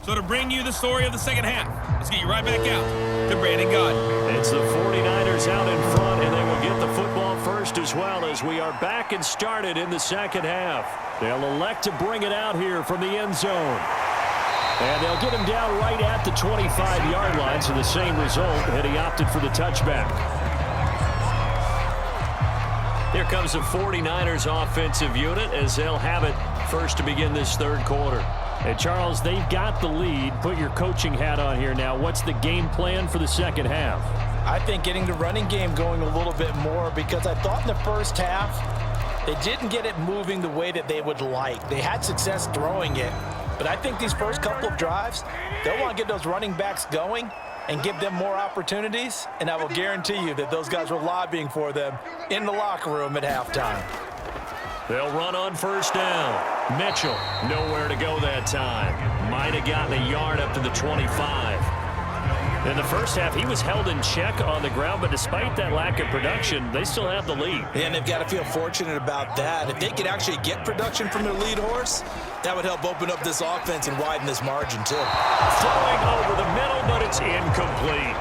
So to bring you the story of the second half, let's get you right back out to Brandon Gaudin. It's the 49ers out in front, and they will get the football first as well as we are back and started in the second half. They'll elect to bring it out here from the end zone. And they'll get him down right at the 25-yard line, so the same result, and he opted for the touchback. Here comes the 49ers offensive unit as they'll have it first to begin this third quarter. And Charles, they've got the lead. Put your coaching hat on here now. What's the game plan for the second half? I think getting the running game going a little bit more, because I thought in the first half they didn't get it moving the way that they would like. They had success throwing it, but I think these first couple of drives, they'll want to get those running backs going and give them more opportunities, and I will guarantee you that those guys were lobbying for them in the locker room at halftime. They'll run on first down. Mitchell, nowhere to go that time. Might have gotten a yard up to the 25. In the first half, he was held in check on the ground, but despite that lack of production, they still have the lead. And they've got to feel fortunate about that. If they could actually get production from their lead horse, that would help open up this offense and widen this margin, too. Throwing over the middle, but it's incomplete.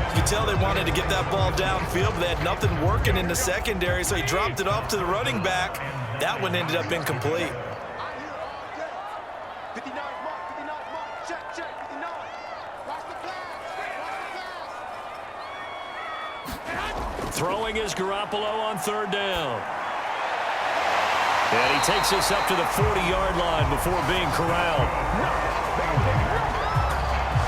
You can tell they wanted to get that ball downfield, but they had nothing working in the secondary, so he dropped it off to the running back. That one ended up incomplete. Throwing is Garoppolo on third down. And he takes us up to the 40-yard line before being corralled.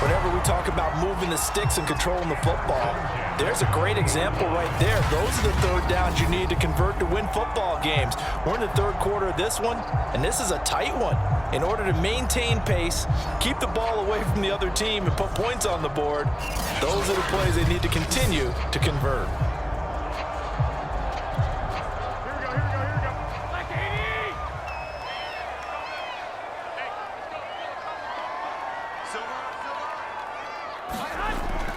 Whenever we talk about moving the sticks and controlling the football, there's a great example right there. Those are the third downs you need to convert to win football games. We're in the third quarter of this one, and this is a tight one. In order to maintain pace, keep the ball away from the other team, and put points on the board, those are the plays they need to continue to convert.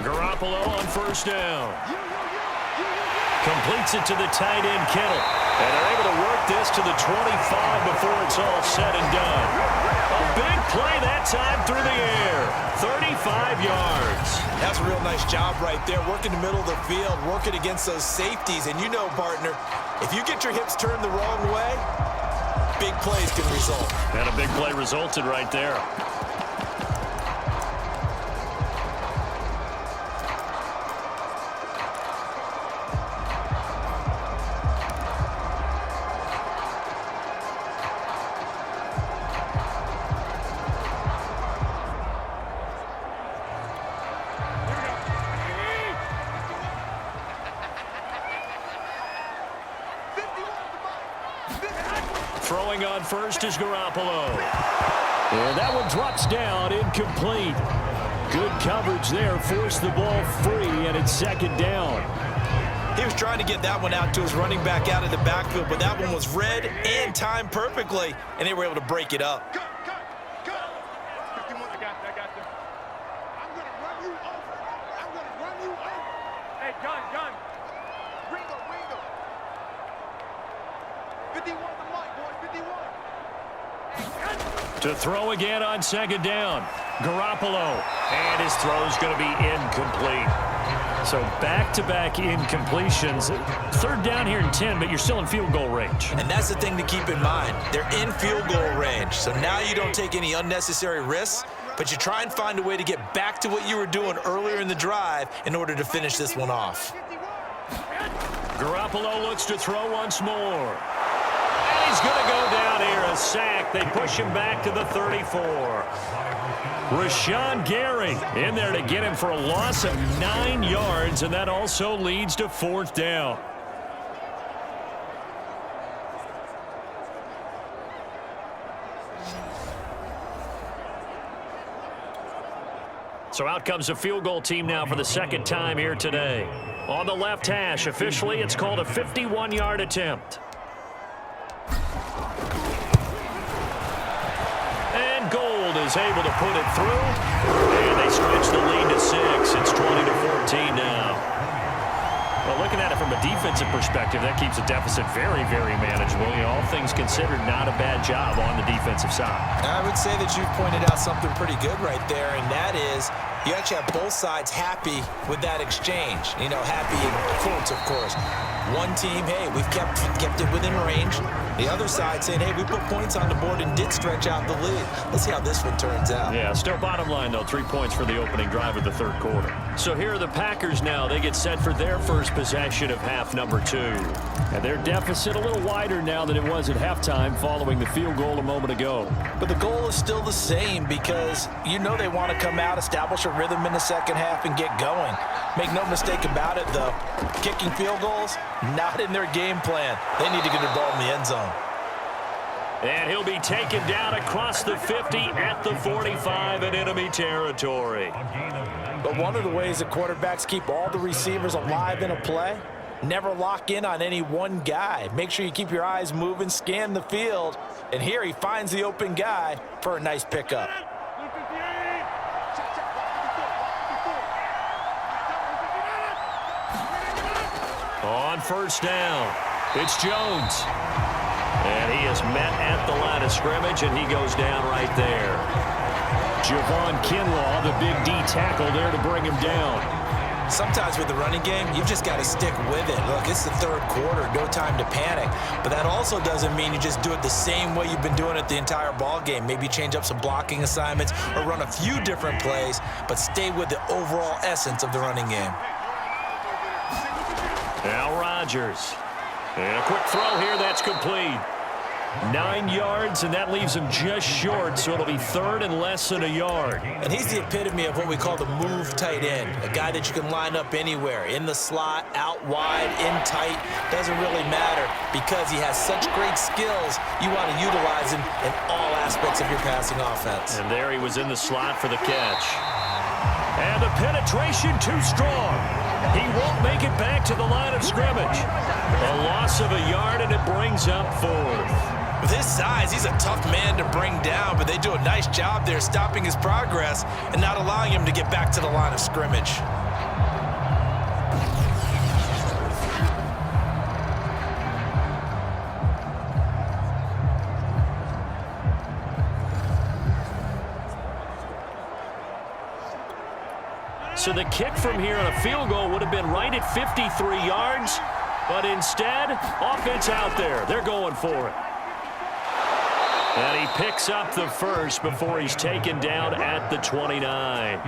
Garoppolo on first down. Completes it to the tight end, Kittle. And they're able to work this to the 25 before it's all said and done. A big play that time through the air. 35 yards. That's a real nice job right there, working the middle of the field, working against those safeties. And you know, partner, if you get your hips turned the wrong way, big plays can result. And a big play resulted right there. Throwing on first is Garoppolo. And that one drops down, incomplete. Good coverage there, forced the ball free, and it's second down. He was trying to get that one out to his running back out of the backfield, but that one was read and timed perfectly, and they were able to break it up. To throw again on second down. Garoppolo. And his throw is going to be incomplete. So back-to-back incompletions. Third down here in 10, but you're still in field goal range. And that's the thing to keep in mind. They're in field goal range. So now you don't take any unnecessary risks, but you try and find a way to get back to what you were doing earlier in the drive in order to finish this one off. Garoppolo looks to throw once more. He's going to go down here, a sack. They push him back to the 34. Rashawn Gary in there to get him for a loss of 9 yards, and that also leads to fourth down. So out comes the field goal team now for the second time here today. On the left hash, officially it's called a 51-yard attempt. And Gold is able to put it through. And they stretch the lead to 6. It's 20-14 now. Well, looking at it from a defensive perspective, that keeps the deficit very, very manageable. You know, all things considered, not a bad job on the defensive side. I would say that you've pointed out something pretty good right there, and that is you actually have both sides happy with that exchange. You know, happy in quotes, of course. One team, hey, we've kept it within range. The other side saying, hey, we put points on the board and did stretch out the lead. Let's see how this one turns out. Yeah, still bottom line, though, 3 points for the opening drive of the third quarter. So here are the Packers now. They get set for their first possession of half number 2. And their deficit a little wider now than it was at halftime following the field goal a moment ago. But the goal is still the same because you know they want to come out, establish a rhythm in the second half, and get going. Make no mistake about it, though. Kicking field goals, not in their game plan. They need to get the ball in the end zone. And he'll be taken down across the 50 at the 45 in enemy territory. But one of the ways that quarterbacks keep all the receivers alive in a play, never lock in on any one guy. Make sure you keep your eyes moving, scan the field. And here he finds the open guy for a nice pickup. On first down, it's Jones. And he is met at the line of scrimmage, and he goes down right there. Javon Kinlaw, the big D tackle there to bring him down. Sometimes with the running game, you've just got to stick with it. Look, it's the third quarter, no time to panic. But that also doesn't mean you just do it the same way you've been doing it the entire ball game. Maybe change up some blocking assignments or run a few different plays, but stay with the overall essence of the running game. Now Rodgers. And a quick throw here, that's complete. 9 yards, and that leaves him just short, so it'll be third and less than a yard. And he's the epitome of what we call the move tight end, a guy that you can line up anywhere, in the slot, out wide, in tight, doesn't really matter because he has such great skills. You want to utilize him in all aspects of your passing offense. And there he was in the slot for the catch. And the penetration too strong. He won't make it back to the line of scrimmage. A loss of a yard, and it brings up fourth. With his size, he's a tough man to bring down, but they do a nice job there stopping his progress and not allowing him to get back to the line of scrimmage. So the kick from here on a field goal would have been right at 53 yards, but instead, offense out there. They're going for it. And he picks up the first before he's taken down at the 29.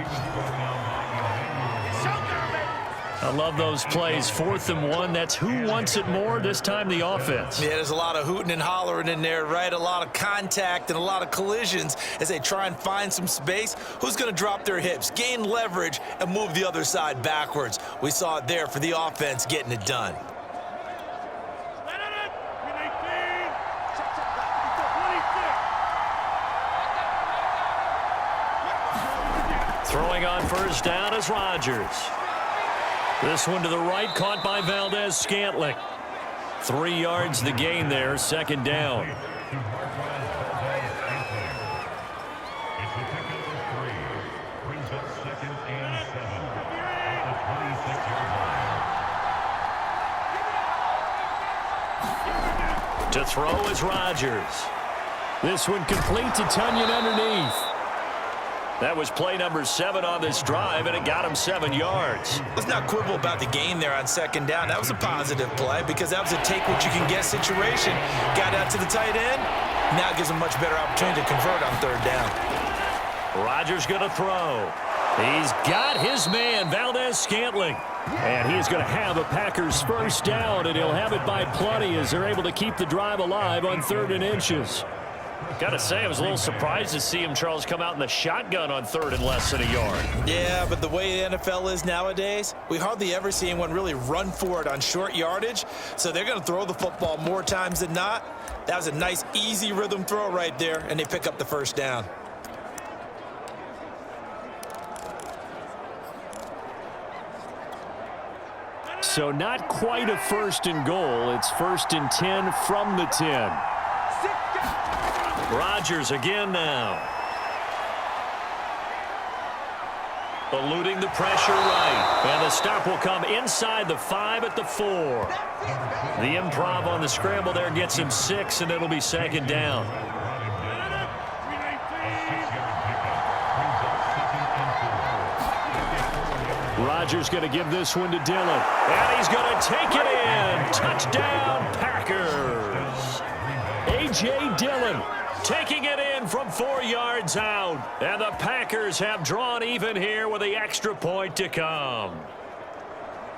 I love those plays. 4th and 1. That's who wants it more, this time the offense. Yeah, there's a lot of hooting and hollering in there, right? A lot of contact and a lot of collisions as they try and find some space. Who's going to drop their hips, gain leverage, and move the other side backwards? We saw it there for the offense getting it done. Throwing on first down is Rodgers. This one to the right, caught by Valdez-Scantling. 3 yards the gain there, second down. To throw is Rodgers. This one complete to Tunyon underneath. That was play number 7 on this drive, and it got him 7 yards. Let's not quibble about the gain there on second down. That was a positive play because that was a take-what-you-can-get situation. Got out to the tight end. Now it gives him a much better opportunity to convert on third down. Rodgers going to throw. He's got his man, Valdez-Scantling. And he's going to have a Packers first down, and he'll have it by plenty as they're able to keep the drive alive on 3rd and inches. Got to say, I was a little surprised to see him, Charles, come out in the shotgun on 3rd and less than a yard. Yeah, but the way the NFL is nowadays, we hardly ever see anyone really run for it on short yardage. So they're going to throw the football more times than not. That was a nice, easy rhythm throw right there, and they pick up the first down. So not quite a 1st and goal. It's 1st and 10 from the 10. Rodgers again now. Eluding the pressure right. And the stop will come inside the 5 at the 4. The improv on the scramble there gets him 6, and it'll be second down. Rodgers going to give this one to Dillon. And he's going to take it in. Touchdown, Packers. A.J. Dillon taking it in from 4 yards out. And the Packers have drawn even here with the extra point to come.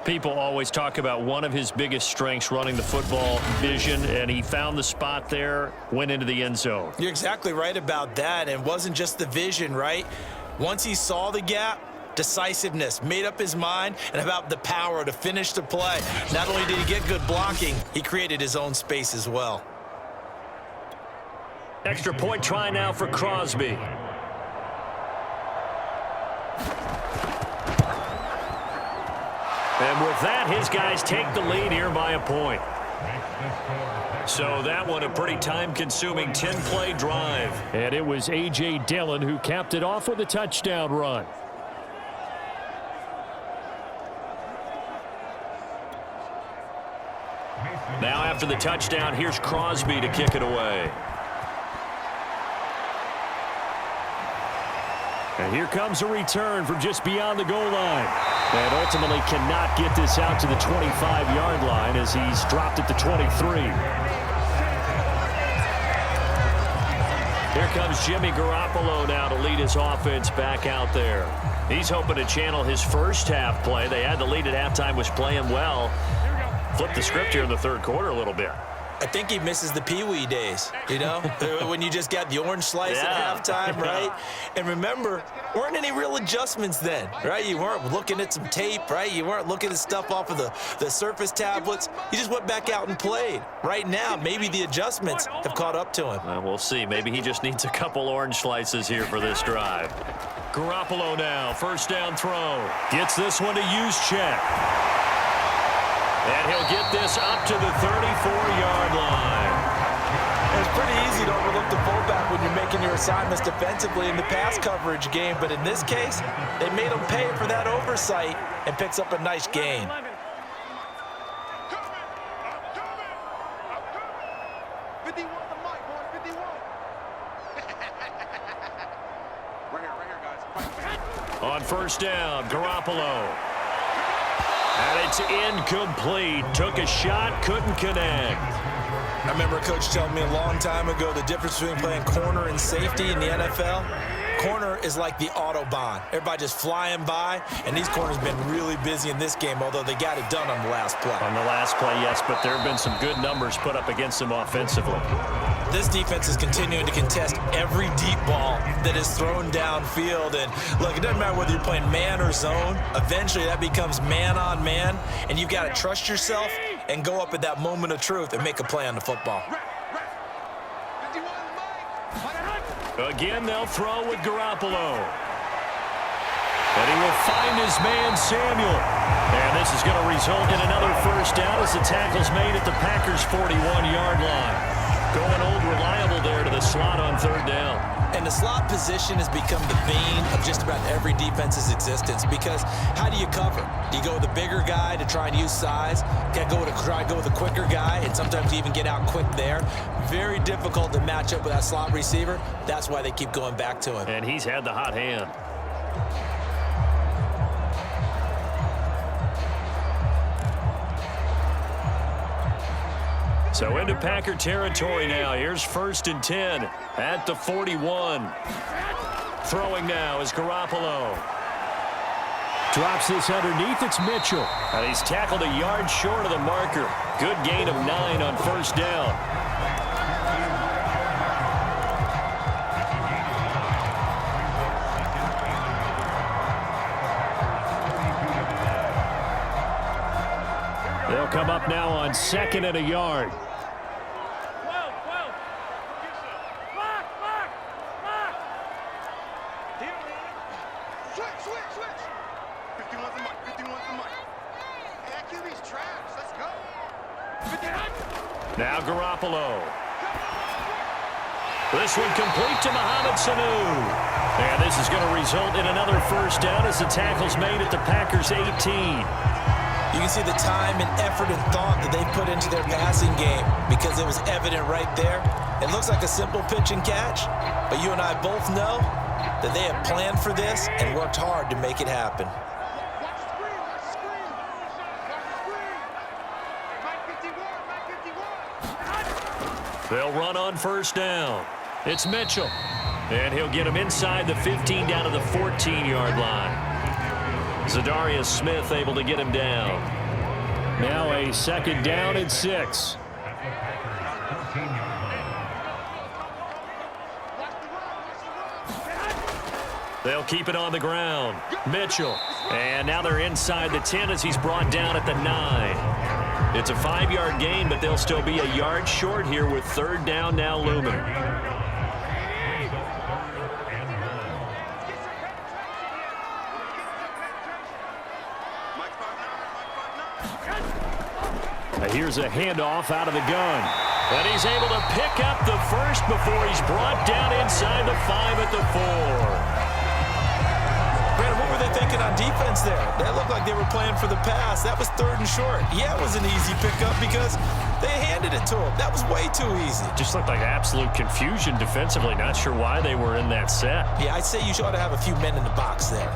People always talk about one of his biggest strengths running the football, vision, and he found the spot there, went into the end zone. You're exactly right about that. And it wasn't just the vision, right? Once he saw the gap, decisiveness, made up his mind, and about the power to finish the play. Not only did he get good blocking, he created his own space as well. Extra point try now for Crosby. And with that, his guys take the lead here by a point. So that one a pretty time-consuming 10-play drive. And it was A.J. Dillon who capped it off with a touchdown run. Now after the touchdown, here's Crosby to kick it away. And here comes a return from just beyond the goal line. And ultimately cannot get this out to the 25-yard line as he's dropped it to 23. Here comes Jimmy Garoppolo now to lead his offense back out there. He's hoping to channel his first half play. They had the lead at halftime, was playing well. Flip the script here in the third quarter a little bit. I think he misses the Pee-wee days, you know, when you just got the orange slice at halftime, right? And remember, weren't any real adjustments then, right? You weren't looking at some tape, right? You weren't looking at stuff off of the surface tablets. You just went back out and played. Right now, maybe the adjustments have caught up to him. Well, we'll see. Maybe he just needs a couple orange slices here for this drive. Garoppolo now, first down throw. Gets this one to Juszczyk. And he'll get this up to the 34-yard line. It's pretty easy to overlook the fullback when you're making your assignments defensively in the pass coverage game. But in this case, they made him pay for that oversight and picks up a nice gain. On first down, Garoppolo. And it's incomplete. Took a shot, couldn't connect. I remember a coach telling me a long time ago the difference between playing corner and safety in the NFL. Corner is like the Autobahn. Everybody just flying by, and these corners have been really busy in this game, although they got it done on the last play. On the last play, yes, but there have been some good numbers put up against them offensively. This defense is continuing to contest every deep ball that is thrown downfield. And look, it doesn't matter whether you're playing man or zone. Eventually, that becomes man on man, and you've got to trust yourself and go up at that moment of truth and make a play on the football. Again, they'll throw with Garoppolo. And he will find his man, Samuel. And this is going to result in another first down as the tackle's made at the Packers' 41-yard line. Going old reliable there to the slot on third down. And the slot position has become the bane of just about every defense's existence, because how do you cover? Do you go with a bigger guy to try and use size? Got to try to go with a quicker guy, and sometimes you even get out quick there. Very difficult to match up with that slot receiver. That's why they keep going back to him. And he's had the hot hand. So into Packer territory now. Here's 1st and 10 at the 41. Throwing now is Garoppolo. Drops this underneath. It's Mitchell. And he's tackled a yard short of the marker. Good gain of 9 on first down. They'll come up now on 2nd and a yard. Now Garoppolo. This one complete to Mohamed Sanu. And this is going to result in another first down as the tackle's made at the Packers' 18. You can see the time and effort and thought that they put into their passing game because it was evident right there. It looks like a simple pitch and catch, but you and I both know that they have planned for this and worked hard to make it happen. They'll run on first down. It's Mitchell. And he'll get him inside the 15 down to the 14-yard line. Zadarius Smith able to get him down. Now a second down and 6. They'll keep it on the ground. Mitchell. And now they're inside the 10 as he's brought down at the 9. It's a 5-yard gain, but they'll still be a yard short here with third down now looming. Here's a handoff out of the gun. And he's able to pick up the first before he's brought down inside the 5 at the 4. Brandon, what were they thinking on defense there? That looked like they were playing for the pass. That was third and short. Yeah, it was an easy pickup because they handed it to him. That was way too easy. Just looked like absolute confusion defensively. Not sure why they were in that set. Yeah, I'd say you ought to have a few men in the box there.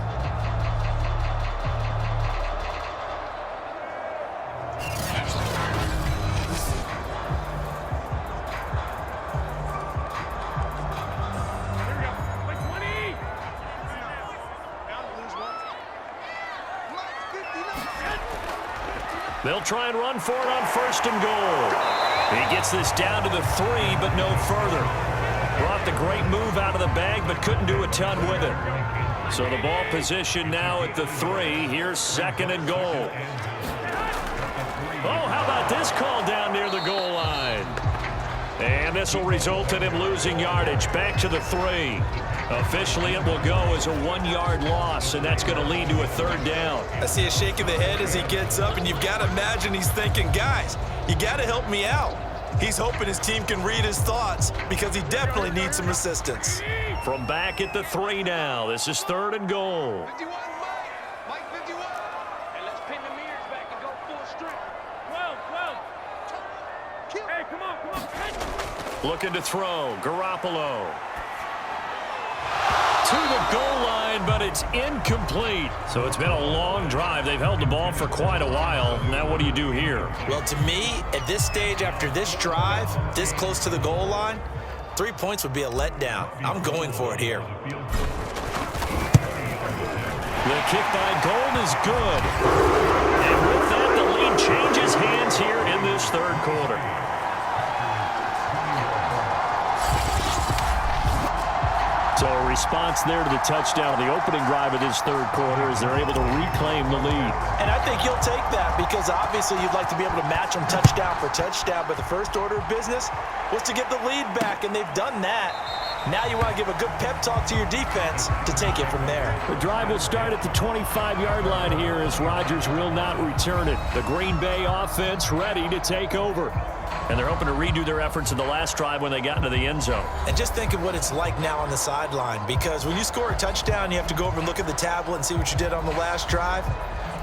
They'll try and run for it on first and goal. He gets this down to the 3, but no further. Brought the great move out of the bag, but couldn't do a ton with it. So the ball position now at the 3. Here's second and goal. Oh, how about this call down near the goal line? And this will result in him losing yardage. Back to the 3. Officially, it will go as a 1-yard loss, and that's going to lead to a third down. I see a shake of the head as he gets up, and you've got to imagine he's thinking, guys, you got to help me out. He's hoping his team can read his thoughts because he definitely needs some assistance. From back at the 3 now, this is third and goal. 51, Mike 51. And let's pin the mirrors back and go full strength. 12. Hey, come on. Looking to throw, Garoppolo. To the goal line, but it's incomplete. So it's been a long drive. They've held the ball for quite a while. Now what do you do here? Well, to me, at this stage after this drive, this close to the goal line, 3 points would be a letdown. I'm going for it here. The kick by Gold is good. And with that, the lead changes hands here in this third quarter. So a response there to the touchdown, the opening drive of this third quarter, as they're able to reclaim the lead. And I think you'll take that because obviously you'd like to be able to match them touchdown for touchdown, but the first order of business was to get the lead back, and they've done that. Now you want to give a good pep talk to your defense to take it from there. The drive will start at the 25-yard line here as Rodgers will not return it. The Green Bay offense ready to take over. And they're hoping to redo their efforts in the last drive when they got into the end zone. And just think of what it's like now on the sideline, because when you score a touchdown, you have to go over and look at the tablet and see what you did on the last drive.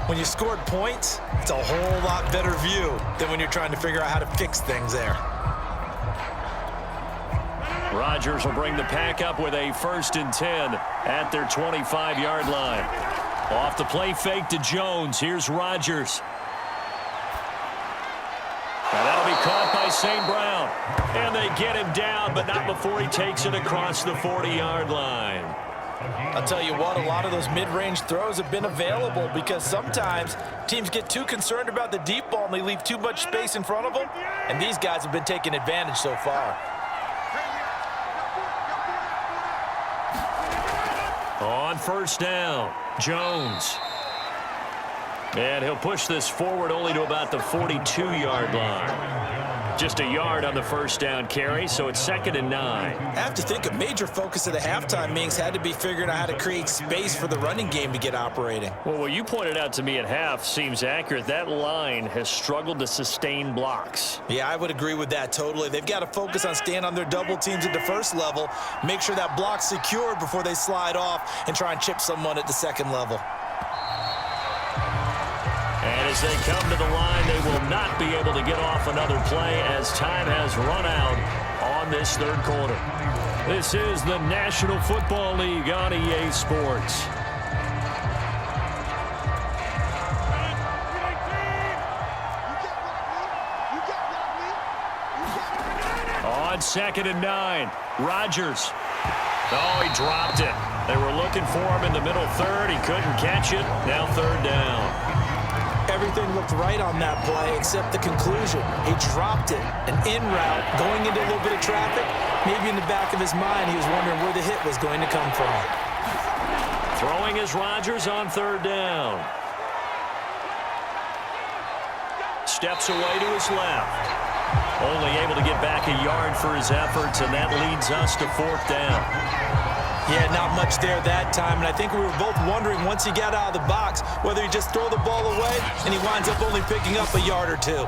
When you scored points, it's a whole lot better view than when you're trying to figure out how to fix things there. Rodgers will bring the pack up with a 1st and 10 at their 25-yard line. Off the play fake to Jones. Here's Rodgers. And that'll be caught by St. Brown. And they get him down, but not before he takes it across the 40-yard line. I'll tell you what, a lot of those mid-range throws have been available because sometimes teams get too concerned about the deep ball and they leave too much space in front of them. And these guys have been taking advantage so far. On first down, Jones. And he'll push this forward only to about the 42-yard line. Just a yard on the first down carry, so it's 2nd and 9. I have to think a major focus of the halftime meetings had to be figuring out how to create space for the running game to get operating. Well, what you pointed out to me at half seems accurate. That line has struggled to sustain blocks. Yeah, I would agree with that totally. They've got to focus on staying on their double teams at the first level, make sure that block's secured before they slide off and try and chip someone at the second level. And as they come to the line, they will not be able to get off another play as time has run out on this third quarter. This is the National Football League on EA Sports. On 2nd and 9, Rodgers. Oh, he dropped it. They were looking for him in the middle third. He couldn't catch it. Now 3rd down. Everything looked right on that play except the conclusion. He dropped it, an in route, going into a little bit of traffic. Maybe in the back of his mind, he was wondering where the hit was going to come from. Throwing is Rodgers on 3rd down. Steps away to his left. Only able to get back a yard for his efforts, and that leads us to 4th down. Yeah, not much there that time, and I think we were both wondering once he got out of the box whether he'd just throw the ball away, and he winds up only picking up a yard or two.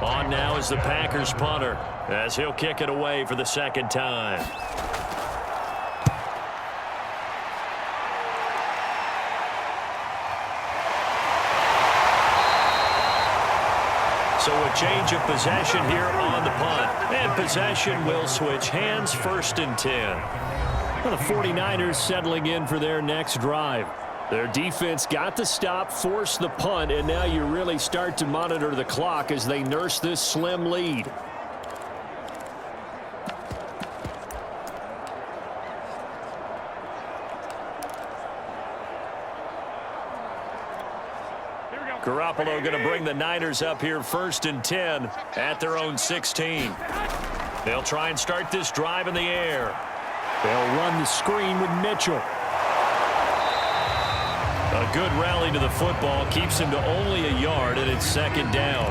On now is the Packers punter, as he'll kick it away for the 2nd time. So a change of possession here on the punt. And possession will switch hands, 1st and 10. Well, the 49ers settling in for their next drive. Their defense got the stop, forced the punt, and now you really start to monitor the clock as they nurse this slim lead. Garoppolo going to bring the Niners up here 1st and 10 at their own 16. They'll try and start this drive in the air. They'll run the screen with Mitchell. A good rally to the football keeps him to only a yard, and it's 2nd down.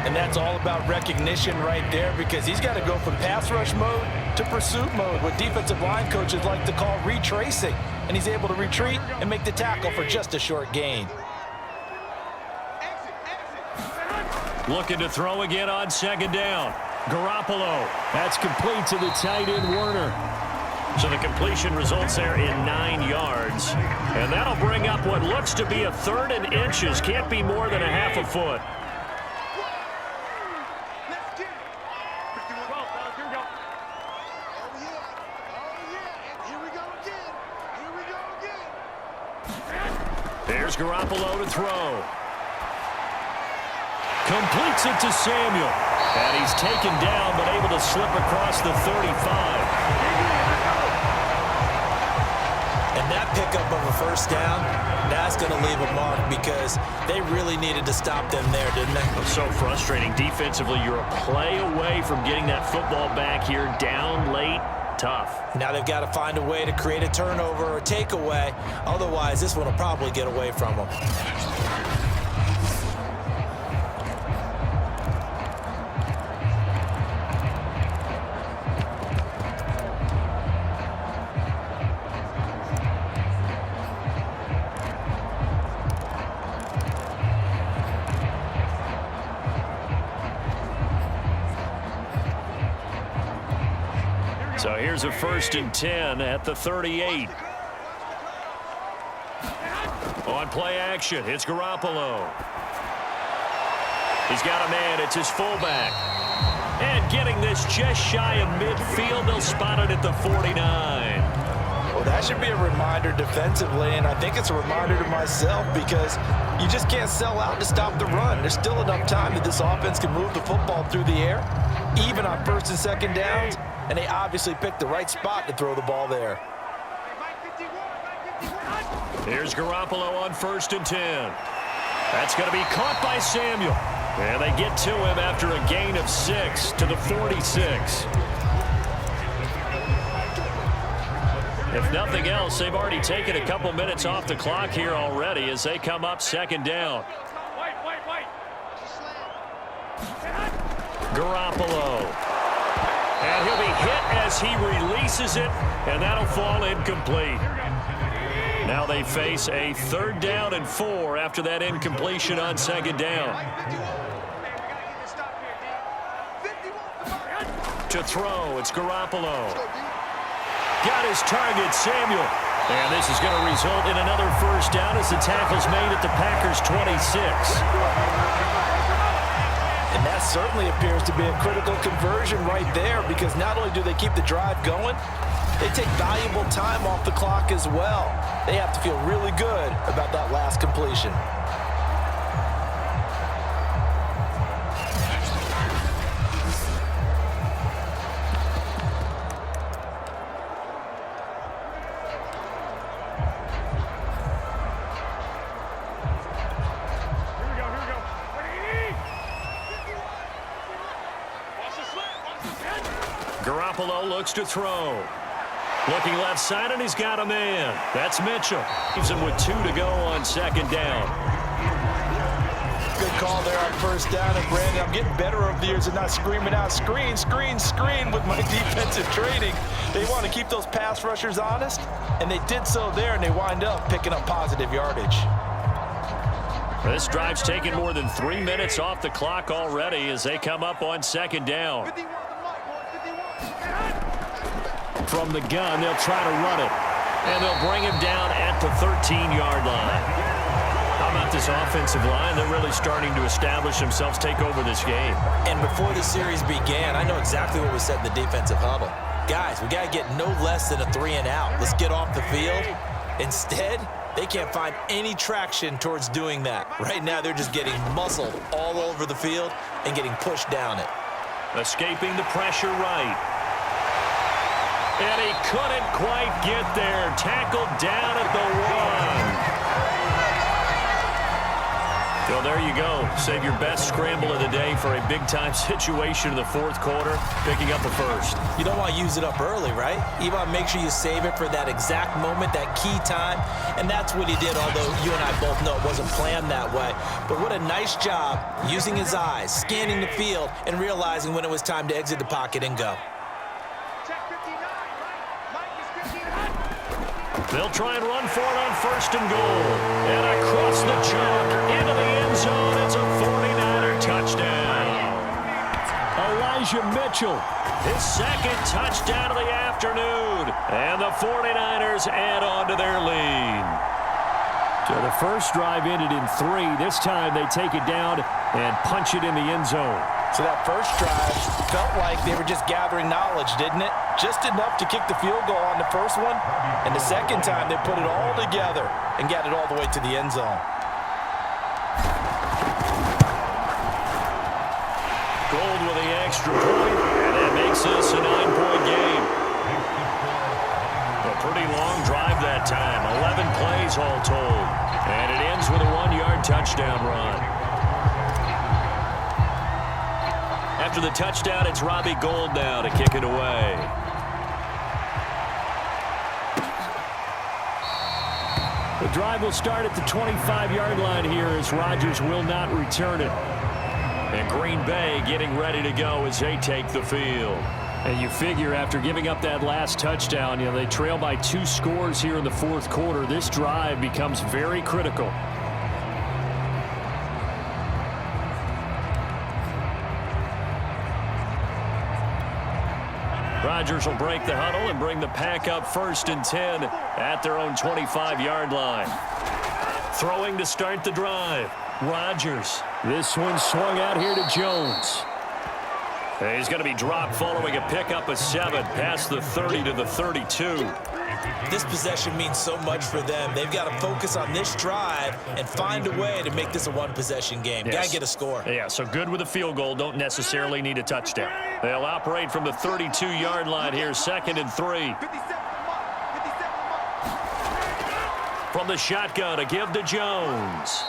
And that's all about recognition right there, because he's got to go from pass rush mode to pursuit mode, what defensive line coaches like to call retracing. And he's able to retreat and make the tackle for just a short gain. Looking to throw again on 2nd down. Garoppolo. That's complete to the tight end, Werner. So the completion results there in 9 yards. And that'll bring up what looks to be a 3rd and inches. Can't be more than a half a foot. Here's Garoppolo to throw. Completes it to Samuel. And he's taken down, but able to slip across the 35. And that pickup of a 1st down, that's going to leave a mark, because they really needed to stop them there, didn't they? It's so frustrating. Defensively, you're a play away from getting that football back here. Down late, tough. Now they've got to find a way to create a turnover or takeaway. Otherwise, this one will probably get away from them. So here's a 1st and 10 at the 38. On play action, it's Garoppolo. He's got a man, it's his fullback. And getting this just shy of midfield, they'll spot it at the 49. Well, that should be a reminder defensively, and I think it's a reminder to myself, because you just can't sell out to stop the run. There's still enough time that this offense can move the football through the air, even on 1st and 2nd downs, and they obviously picked the right spot to throw the ball there. Here's Garoppolo on 1st and 10. That's going to be caught by Samuel. And they get to him after a gain of 6 to the 46. If nothing else, they've already taken a couple minutes off the clock here already as they come up second down. Garoppolo. And he'll be hit as he releases it, and that'll fall incomplete. Now they face a 3rd down and 4 after that incompletion on second down. To throw, it's Garoppolo. Got his target, Samuel. And this is going to result in another 1st down as the tackle's made at the Packers' 26. And that certainly appears to be a critical conversion right there, because not only do they keep the drive going, they take valuable time off the clock as well. They have to feel really good about that last completion. Garoppolo looks to throw. Looking left side, and he's got a man. That's Mitchell. Leaves him with 2 to go on second down. Good call there on 1st down. And Brandon, I'm getting better over the years and not screaming out, screen, screen, screen with my defensive training. They want to keep those pass rushers honest, and they did so there, and they wind up picking up positive yardage. This drive's taken more than 3 minutes off the clock already as they come up on second down. From the gun, they'll try to run it. And they'll bring him down at the 13-yard line. How about this offensive line? They're really starting to establish themselves, take over this game. And before the series began, I know exactly what was said in the defensive huddle. Guys, we got to get no less than a 3-and-out. Let's get off the field. Instead, they can't find any traction towards doing that. Right now, they're just getting muscled all over the field and getting pushed down it. Escaping the pressure right. And he couldn't quite get there. Tackled down at the 1. So there you go. Save your best scramble of the day for a big-time situation in the 4th quarter, picking up the 1st. You don't want to use it up early, right? You want to make sure you save it for that exact moment, that key time. And that's what he did, although you and I both know it wasn't planned that way. But what a nice job using his eyes, scanning the field, and realizing when it was time to exit the pocket and go. They'll try and run for it on 1st and goal. And across the chalk into the end zone. It's a 49er touchdown. Elijah Mitchell, his 2nd touchdown of the afternoon. And the 49ers add on to their lead. So the first drive ended in 3. This time they take it down and punch it in the end zone. So that first drive felt like they were just gathering knowledge, didn't it? Just enough to kick the field goal on the first one. And the second time, they put it all together and got it all the way to the end zone. Gold with the extra point, and that makes this a 9-point game. A pretty long drive that time. 11 plays all told. And it ends with a 1-yard touchdown run. After the touchdown, it's Robbie Gould now to kick it away. The drive will start at the 25-yard line here as Rodgers will not return it. And Green Bay getting ready to go as they take the field. And you figure after giving up that last touchdown, they trail by 2 scores here in the 4th quarter. This drive becomes very critical. Rodgers will break the huddle and bring the pack up 1st and 10 at their own 25-yard line. Throwing to start the drive. Rodgers. This one swung out here to Jones. And he's going to be dropped following a pickup of 7 past the 30 to the 32. This possession means so much for them. They've got to focus on this drive and find a way to make this a 1-possession game. Yes. Got to get a score. Yeah, so good with a field goal. Don't necessarily need a touchdown. They'll operate from the 32-yard line here, 2nd and 3. From the shotgun, a give to Jones.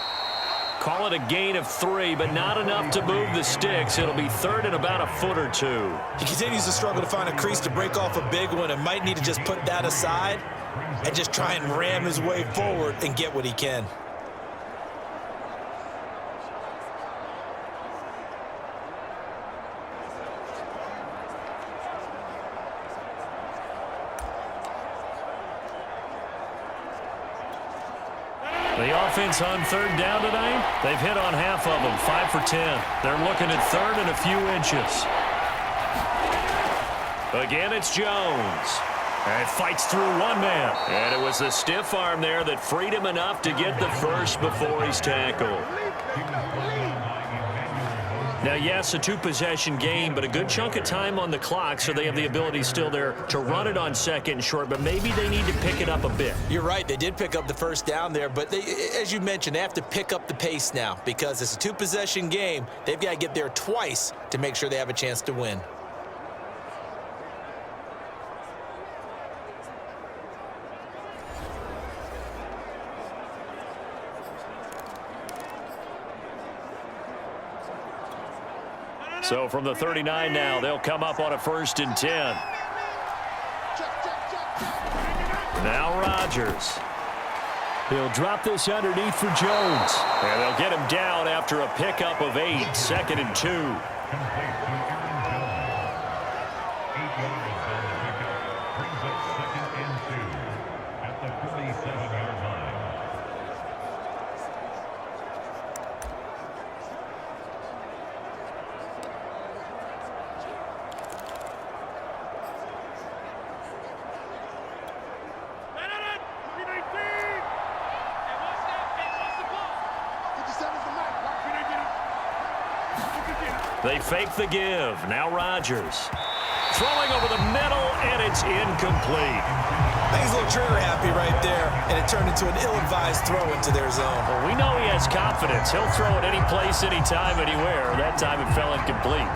Call it a gain of 3, but not enough to move the sticks. It'll be 3rd and about a foot or 2. He continues to struggle to find a crease to break off a big one and might need to just put that aside and just try and ram his way forward and get what he can. The offense on third down tonight, they've hit on half of them, 5 for 10. They're looking at third and a few inches. Again, it's Jones. And fights through one man. And it was the stiff arm there that freed him enough to get the first before he's tackled. Now, yes, a two-possession game, but a good chunk of time on the clock, so they have the ability still there to run it on second and short, but maybe they need to pick it up a bit. You're right. They did pick up the first down there, but as you mentioned, they have to pick up the pace now because it's a two-possession game. They've got to get there twice to make sure they have a chance to win. So from the 39 now, they'll come up on a 1st and 10. Now Rodgers. He'll drop this underneath for Jones. And they'll get him down after a pickup of 8, 2nd and 2. They fake the give. Now Rodgers. Throwing over the middle, and it's incomplete. I think he's a little trigger happy right there, and it turned into an ill-advised throw into their zone. Well, we know he has confidence. He'll throw it any place, anytime, anywhere. That time it fell incomplete.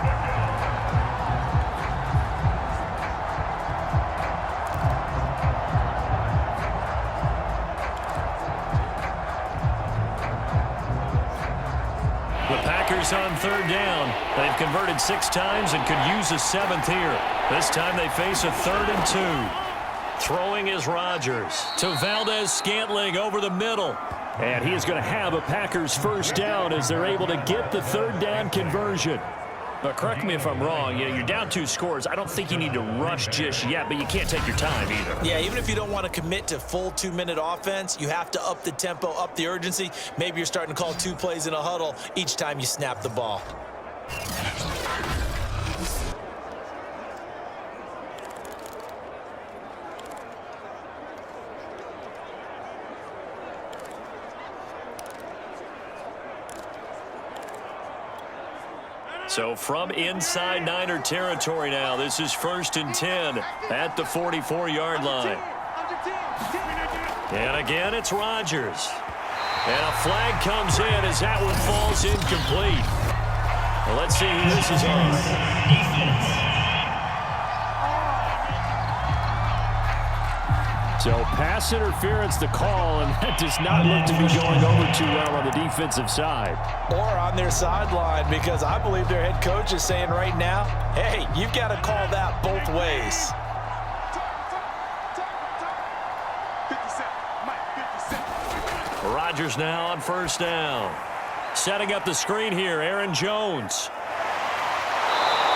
On third down. They've converted 6 times and could use a 7th here. This time they face a 3rd and 2. Throwing is Rodgers to Valdez-Scantling over the middle. And he is going to have a Packers first down as they're able to get the 3rd down conversion. But correct me if I'm wrong, you're down 2 scores. I don't think you need to rush just yet, but you can't take your time either. Yeah, even if you don't want to commit to full 2-minute offense, you have to up the tempo, up the urgency. Maybe you're starting to call 2 plays in a huddle each time you snap the ball. So from inside Niner territory now, this is 1st and 10 at the 44-yard line. And again, it's Rodgers. And a flag comes in as that one falls incomplete. Well, let's see who this is on. So pass interference the call, and that does not look to be going over too well on the defensive side. Or on their sideline, because I believe their head coach is saying right now, hey, you've got to call that both ways. Rodgers now on 1st down. Setting up the screen here, Aaron Jones.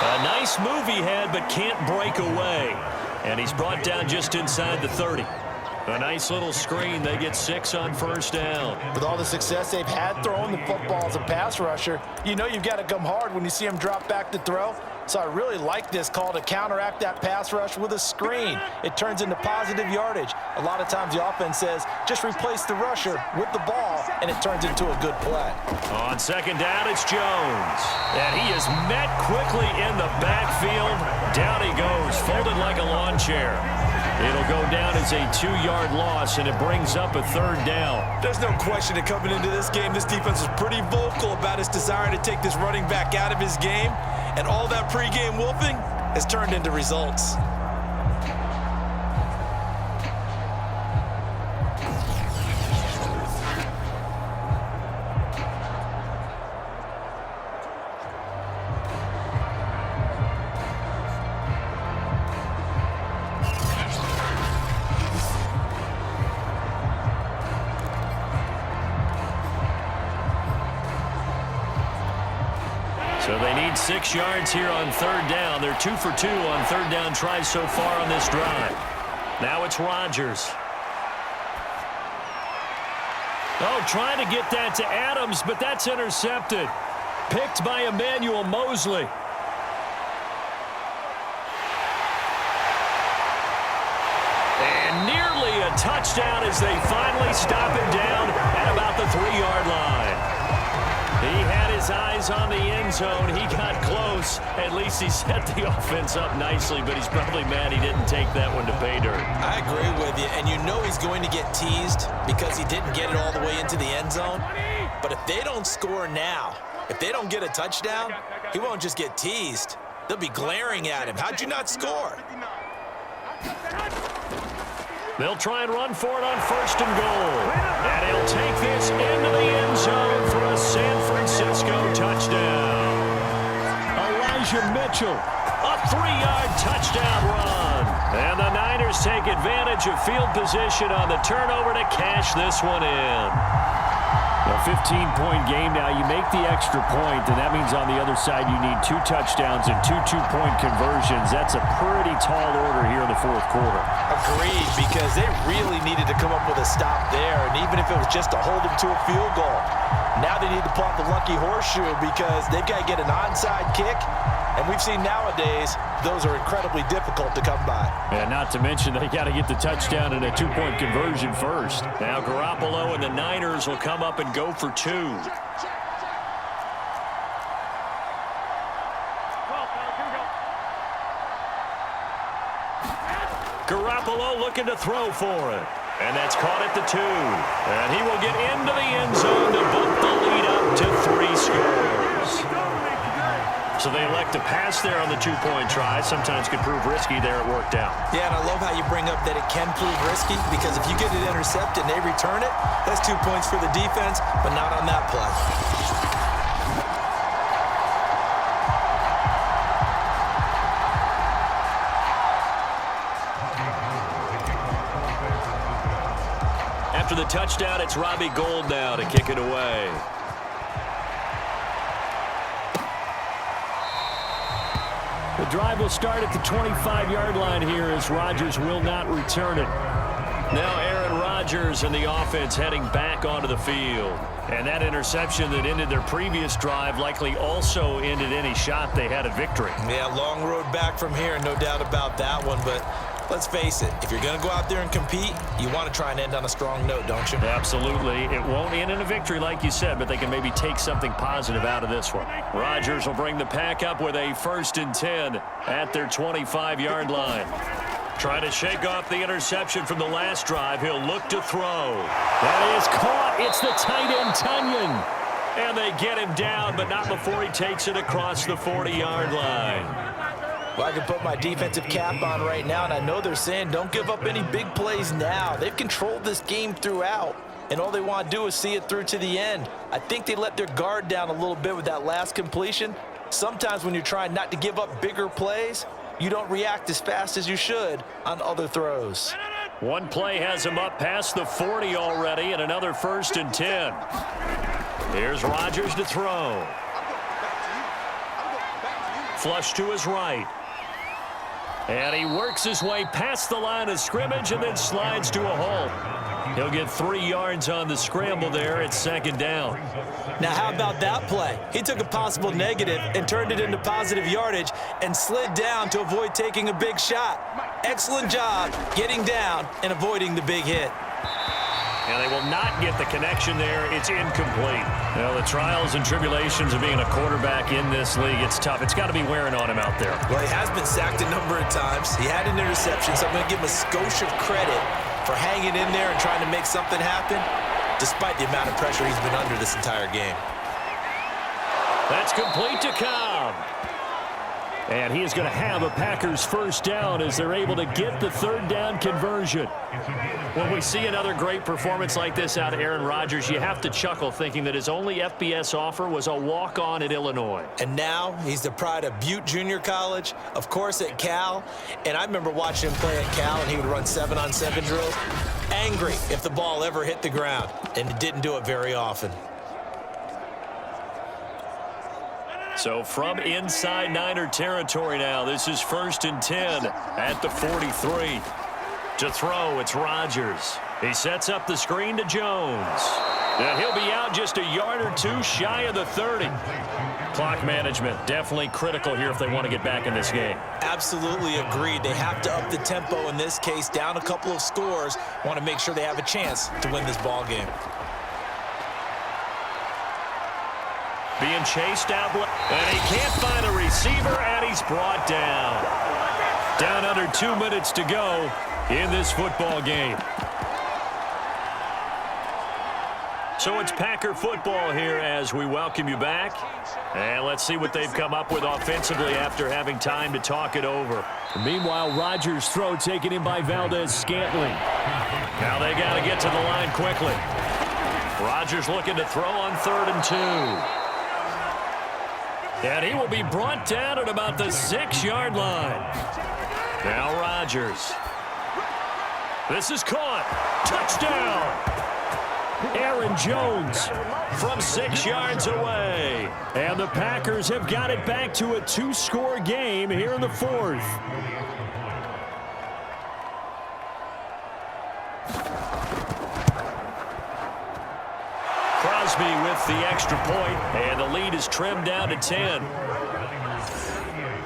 A nice move he had, but can't break away. And he's brought down just inside the 30. A nice little screen. They get 6 on 1st down. With all the success they've had throwing the football as a pass rusher, you know you've got to come hard when you see him drop back to throw. So I really like this call to counteract that pass rush with a screen. It turns into positive yardage. A lot of times the offense says, just replace the rusher with the ball, and it turns into a good play. On 2nd down, it's Jones. And he is met quickly in the backfield. Down he goes, folded like a lawn chair. It'll go down as a 2-yard loss, and it brings up a 3rd down. There's no question that coming into this game, this defense was pretty vocal about its desire to take this running back out of his game, and all that pregame wolfing has turned into results. So they need 6 yards here on third down. They're 2 for 2 on third down tries so far on this drive. Now it's Rodgers. Oh, trying to get that to Adams, but that's intercepted. Picked by Emmanuel Mosley. And nearly a touchdown as they finally stop him down at about the 3-yard line. He had his eyes on the end zone. He got close. At least he set the offense up nicely, but he's probably mad he didn't take that one to pay dirt. I agree with you, and you know he's going to get teased because he didn't get it all the way into the end zone. But if they don't score now, if they don't get a touchdown, he won't just get teased. They'll be glaring at him. How'd you not score? They'll try and run for it on 1st and goal. And he'll take this into the end zone for a San Francisco touchdown. Elijah Mitchell, a 3-yard touchdown run. And the Niners take advantage of field position on the turnover to cash this one in. A 15-point game now. You make the extra point, and that means on the other side you need 2 touchdowns and 2 two-point conversions. That's a pretty tall order here in the 4th quarter. Agreed, because they really needed to come up with a stop there, and even if it was just to hold them to a field goal. Now they need to pull out the lucky horseshoe because they've got to get an onside kick, and we've seen nowadays those are incredibly difficult to come by. And not to mention they got to get the touchdown and a 2-point conversion first. Now Garoppolo and the Niners will come up and go for 2. Garoppolo looking to throw for it. And that's caught at the 2. And he will get into the end zone to bump the lead up to 3 scores. So they elect to pass there on the 2-point try. Sometimes could prove risky there. It worked out. Yeah, and I love how you bring up that it can prove risky because if you get it intercepted and they return it, that's 2 points for the defense, but not on that play. After the touchdown, it's Robbie Gould now to kick it away. The drive will start at the 25-yard line here as Rodgers will not return it. Now Aaron Rodgers and the offense heading back onto the field. And that interception that ended their previous drive likely also ended any shot they had at victory. Yeah, long road back from here, no doubt about that one, but let's face it, if you're going to go out there and compete, you want to try and end on a strong note, don't you? Absolutely. It won't end in a victory like you said, but they can maybe take something positive out of this one. Rodgers will bring the pack up with a 1st and 10 at their 25-yard line. Trying to shake off the interception from the last drive. He'll look to throw. That is caught. It's the tight end, Tunyon. And they get him down, but not before he takes it across the 40-yard line. Well, I can put my defensive cap on right now, and I know they're saying don't give up any big plays now. They've controlled this game throughout, and all they want to do is see it through to the end. I think they let their guard down a little bit with that last completion. Sometimes when you're trying not to give up bigger plays, you don't react as fast as you should on other throws. One play has him up past the 40 already, and another 1st and 10. Here's Rodgers to throw. Flush to his right. And he works his way past the line of scrimmage and then slides to a halt. He'll get 3 yards on the scramble there. It's 2nd down. Now, how about that play? He took a possible negative and turned it into positive yardage and slid down to avoid taking a big shot. Excellent job getting down and avoiding the big hit. And they will not get the connection there. It's incomplete. Well, the trials and tribulations of being a quarterback in this league, it's tough. It's got to be wearing on him out there. Well, he has been sacked a number of times. He had an interception, so I'm going to give him a skosh of credit for hanging in there and trying to make something happen, despite the amount of pressure he's been under this entire game. That's complete to Cobb. And he is going to have a Packers 1st down as they're able to get the 3rd down conversion. When we see another great performance like this out of Aaron Rodgers, you have to chuckle thinking that his only FBS offer was a walk-on at Illinois. And now he's the pride of Butte Junior College, of course at Cal. And I remember watching him play at Cal, and he would run 7-on-7 drills. Angry if the ball ever hit the ground, and it didn't do it very often. So from inside Niner territory now, this is 1st and 10 at the 43. To throw, it's Rodgers. He sets up the screen to Jones. And he'll be out just a yard or two shy of the 30. Clock management definitely critical here if they want to get back in this game. Absolutely agreed. They have to up the tempo in this case, down a couple of scores. Want to make sure they have a chance to win this ball game. Being chased out, and he can't find a receiver, and he's brought down. Down under 2 minutes to go in this football game. So it's Packer football here as we welcome you back. And let's see what they've come up with offensively after having time to talk it over. Meanwhile, Rodgers' throw taken in by Valdez-Scantling. Now they got to get to the line quickly. Rodgers looking to throw on 3rd and 2. And he will be brought down at about the 6-yard line. Now Rodgers. This is caught. Touchdown. Aaron Jones from 6 yards away. And the Packers have got it back to a 2-score game here in the 4th. Crosby with the extra point, and the lead is trimmed down to 10.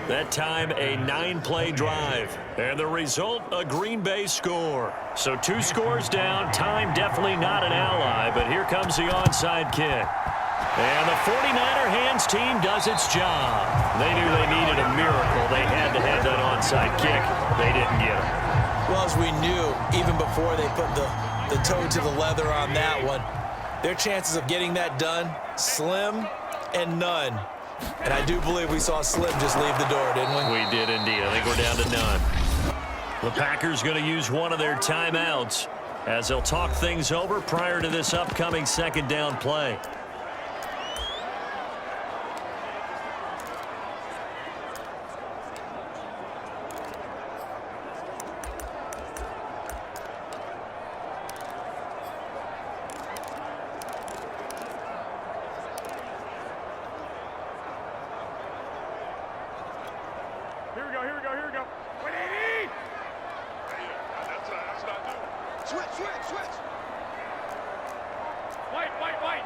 That time, a 9-play drive. And the result, a Green Bay score. So 2 scores down. Time definitely not an ally, but here comes the onside kick. And the 49er hands team does its job. They knew they needed a miracle. They had to have that onside kick. They didn't get it. Well, as we knew, even before they put the toe to the leather on that one, their chances of getting that done, slim and none. And I do believe we saw Slim just leave the door, didn't we? We did indeed. I think we're down to none. The Packers going to use one of their timeouts as they'll talk things over prior to this upcoming 2nd down play. Here we go. 180! That's what I do. Switch. White.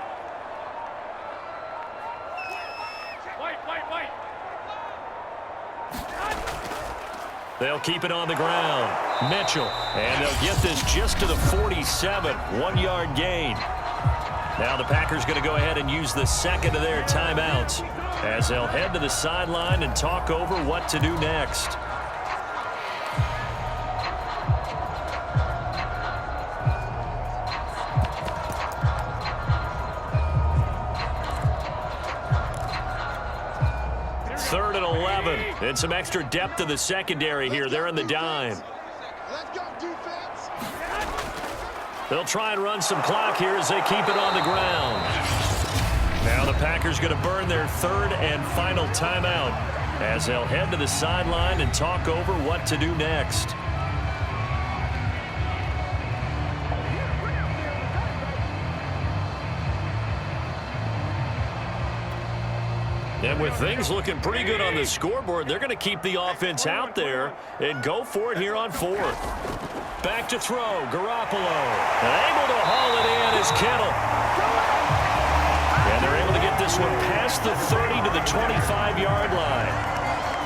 They'll keep it on the ground. Mitchell. And they'll get this just to the 47. 1-yard gain. Now the Packers going to go ahead and use the 2nd of their timeouts as they'll head to the sideline and talk over what to do next. Third and 11. And some extra depth to the secondary here. They're in the dime. Let's go, defense! They'll try and run some clock here as they keep it on the ground. Now the Packers going to burn their 3rd and final timeout as they'll head to the sideline and talk over what to do next. And with things looking pretty good on the scoreboard, they're going to keep the offense out there and go for it here on 4th. Back to throw, Garoppolo. Able to haul it in is Kittle. And they're able to get this one past the 30 to the 25-yard line.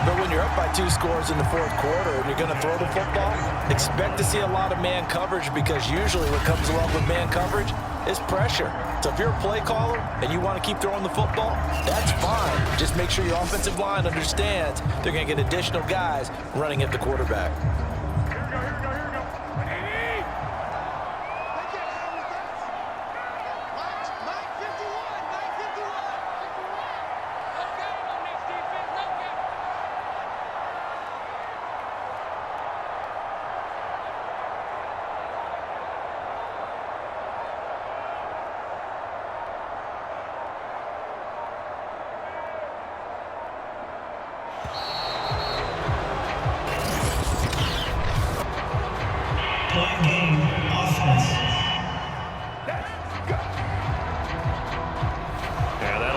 But when you're up by 2 scores in the 4th quarter and you're going to throw the football, expect to see a lot of man coverage because usually what comes along with man coverage is pressure. So if you're a play caller and you want to keep throwing the football, that's fine. Just make sure your offensive line understands they're going to get additional guys running at the quarterback. Here we go. 180! Mike 51! Okay, on this defense, no cap.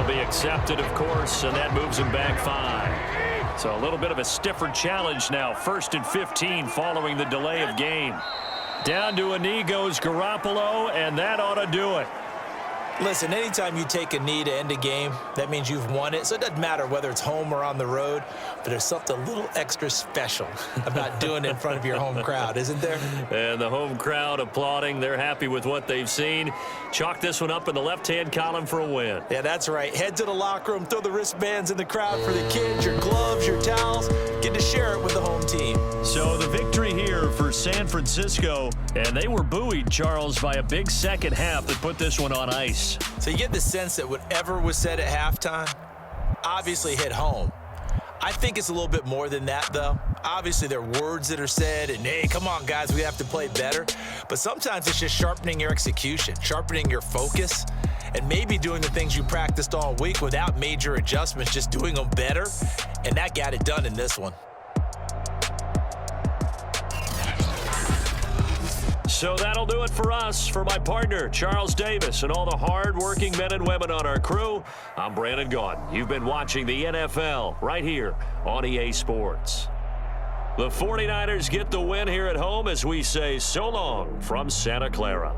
be accepted, of course, and that moves him back 5. So a little bit of a stiffer challenge now. 1st and 15 following the delay of game. Down to a knee goes Garoppolo, and that ought to do it. Listen, anytime you take a knee to end a game, that means you've won it. So it doesn't matter whether it's home or on the road, but there's something a little extra special about doing it in front of your home crowd, isn't there? And the home crowd applauding. They're happy with what they've seen. Chalk this one up in the left-hand column for a win. Yeah, that's right. Head to the locker room, throw the wristbands in the crowd for the kids, your gloves, your towels. Get to share it with the home team. So the victory here for San Francisco, and they were buoyed, Charles, by a big second half that put this one on ice. So you get the sense that whatever was said at halftime obviously hit home. I think it's a little bit more than that, though. Obviously, there are words that are said, and, hey, come on, guys, we have to play better. But sometimes it's just sharpening your execution, sharpening your focus, and maybe doing the things you practiced all week without major adjustments, just doing them better. And that got it done in this one. So that'll do it for us. For my partner, Charles Davis, and all the hard-working men and women on our crew, I'm Brandon Gaudin. You've been watching the NFL right here on EA Sports. The 49ers get the win here at home as we say so long from Santa Clara.